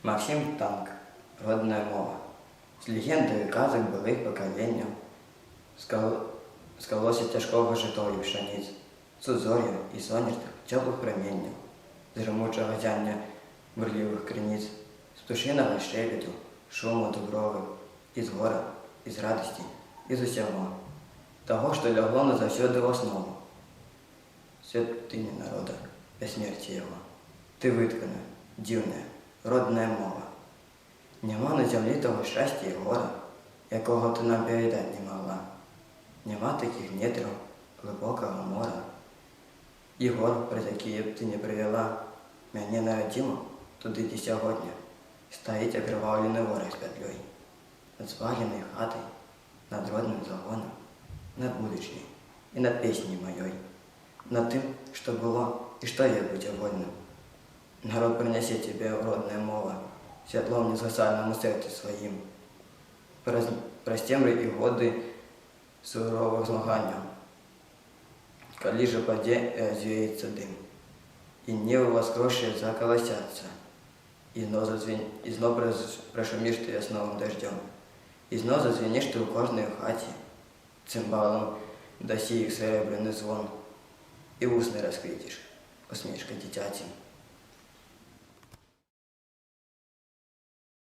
Максим Танк. Родная мова. З легенди і казок былих покоління скалося тяжкого житою пшениць, з узор'я і сонячних теплих проміннів, з гремучого зяння бурливих криниць, з птушиного щебету, шуму дуброви, із гора, із радості, із усього, того, що лягло назавсюди в основу. Святиня народа, безсмерті його. Ти виткана, дивна, родная мова. Нема на землі того щастя і гора, якого ти нам передати не могла. Нема таких нетрів, глибокого мора. І гор, про які б ти не привела, мене народимо туди, де сьогодні стоїть окривавлений ворог з петлею. Над спаленою хатою, над родним загоном, над будущей і над песней моей, над тим, що було і що є бути вольним. Народ принесе тебе, родная мова, світлом незгасальному серці своїм. Простемри і годи сурових змагання, коли же паде и развеется дым, и небо воскресшее заколосятся, и знов прошумишь ты ясновым дождем, и знов зазвенишь ты у кожной хате, цимбалом досі їх серебряний звон, і вус не розкритиш, усмішка дитяті.